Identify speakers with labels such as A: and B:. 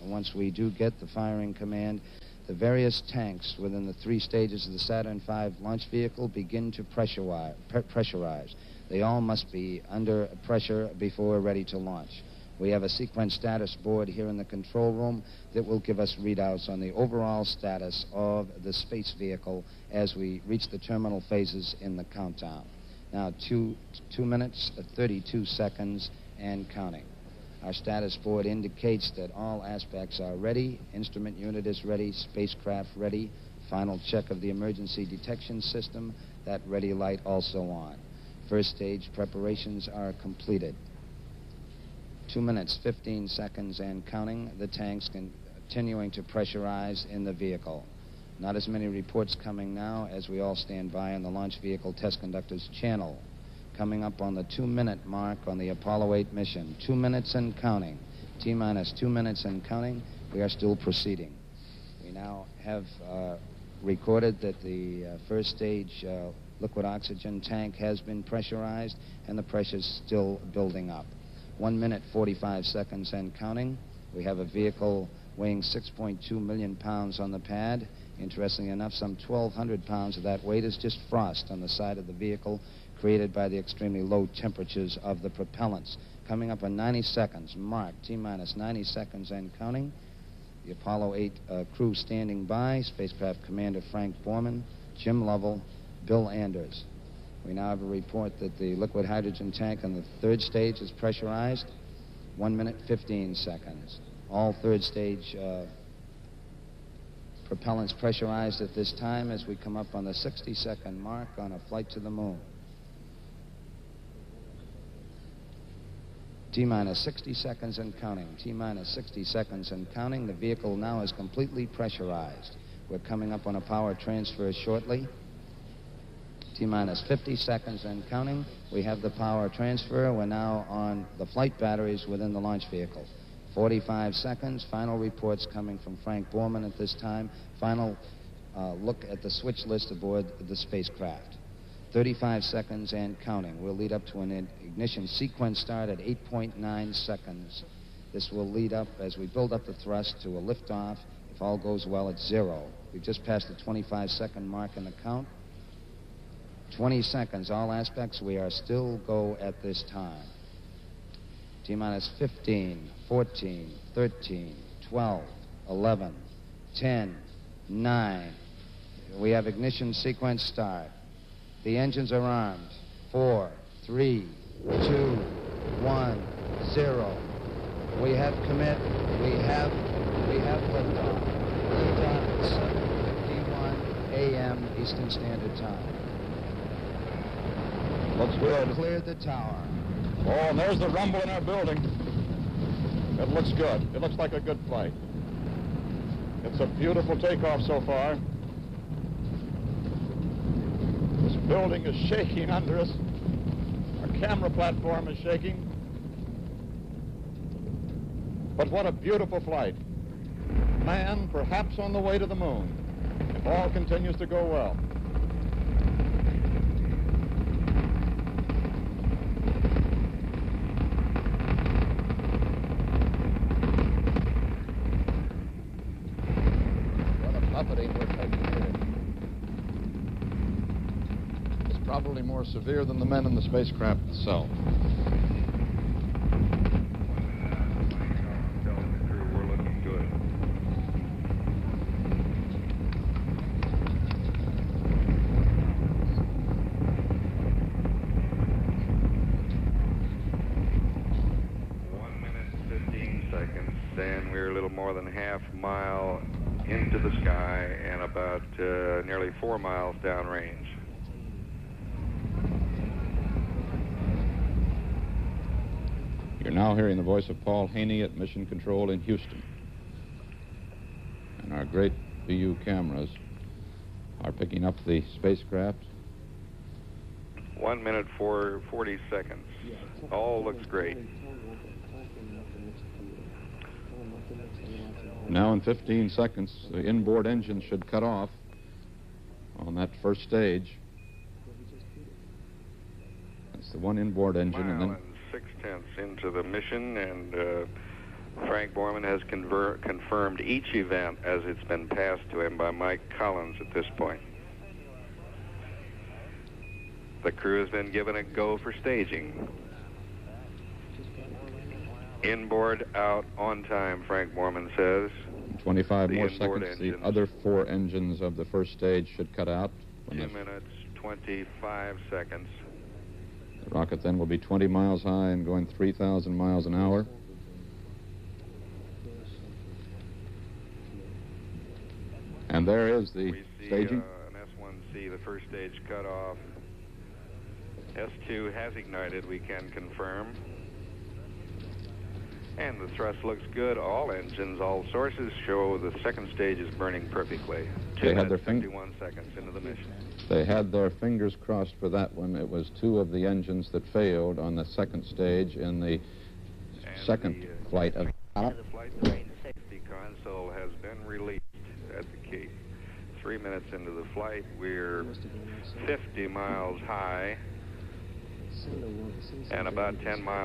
A: Once we do get the firing command, the various tanks within the 3 stages of the Saturn V launch vehicle begin to pressurize. They all must be under pressure before we're ready to launch. We have a sequence status board here in the control room that will give us readouts on the overall status of the space vehicle as we reach the terminal phases in the countdown. Now, 2 minutes, 32 seconds, and counting. Our status board indicates that all aspects are ready. Instrument unit is ready. Spacecraft ready. Final check of the emergency detection system. That ready light also on. First stage preparations are completed. 2 minutes, 15 seconds, and counting. The tanks continuing to pressurize in the vehicle. Not as many reports coming now as we all stand by on the launch vehicle test conductor's channel. Coming up on the 2-minute mark on the Apollo 8 mission. 2 minutes and counting. T-minus 2 minutes and counting. We are still proceeding. We now have recorded that the first stage liquid oxygen tank has been pressurized, and the pressure's still building up. 1 minute, 45 seconds and counting. We have a vehicle weighing 6.2 million pounds on the pad. Interestingly enough, some 1,200 pounds of that weight is just frost on the side of the vehicle, created by the extremely low temperatures of the propellants. Coming up on 90 seconds, mark, T-minus 90 seconds and counting. The Apollo 8 crew standing by, spacecraft commander Frank Borman, Jim Lovell, Bill Anders. We now have a report that the liquid hydrogen tank on the 3rd stage is pressurized. 1 minute, 15 seconds. All 3rd stage propellants pressurized at this time as we come up on the 60-second mark on a flight to the moon. T-minus 60 seconds and counting. T-minus 60 seconds and counting. The vehicle now is completely pressurized. We're coming up on a power transfer shortly. T-minus 50 seconds and counting. We have the power transfer. We're now on the flight batteries within the launch vehicle. 45 seconds. Final reports coming from Frank Borman at this time. Final look at the switch list aboard the spacecraft. 35 seconds and counting. We'll lead up to an ignition sequence start at 8.9 seconds. This will lead up, as we build up the thrust, to a liftoff. If all goes well, it's 0. We've just passed the 25-second mark in the count. 20 seconds. All aspects, we are still go at this time. T-minus 15, 14, 13, 12, 11, 10, 9. We have ignition sequence start. The engines are armed. 4, 3, 2, 1, 0. We have commit. We have liftoff. Liftoff at 7:51 a.m. Eastern Standard Time.
B: Looks good.
A: Cleared the tower.
B: Oh, and there's the rumble in our building. It looks good. It looks like a good flight. It's a beautiful takeoff so far. This building is shaking under us. Our camera platform is shaking. But what a beautiful flight. Man, perhaps on the way to the moon, if all continues to go well. Probably more severe than the men in the spacecraft itself.
C: We're looking good. One minute, 15 seconds, and we're a little more than half mile into the sky and about nearly 4 miles downrange.
B: You're now hearing the voice of Paul Haney at Mission Control in Houston. And our great VU cameras are picking up the spacecraft.
C: 1 minute, 40 seconds. All looks great.
B: Now in 15 seconds, the inboard engine should cut off on that first stage. That's the one inboard engine, and then
C: 6/10 into the mission, and Frank Borman has confirmed each event as it's been passed to him by Mike Collins at this point. The crew has been given a go for staging. Inboard out on time, Frank Borman says.
D: 25
C: The
D: more
C: inboard
D: seconds.
C: engines.
D: The other 4 engines of the first stage should cut out.
C: 2 minutes, 25 seconds.
D: The rocket then will be 20 miles high and going 3,000 miles an hour. And there is the
C: We see
D: staging.
C: an S1C, the first stage cut off. S2 has ignited, we can confirm. And the thrust looks good. All engines, all sources show the second stage is burning perfectly. 2
D: They had
C: minutes,
D: their
C: 51 seconds into the mission.
D: They had their fingers crossed for that one. It was 2 of the engines that failed on the second stage in the second flight of...
C: The flight train safety console has been released at the key. 3 minutes into the flight, we're 50 miles high and about 10 miles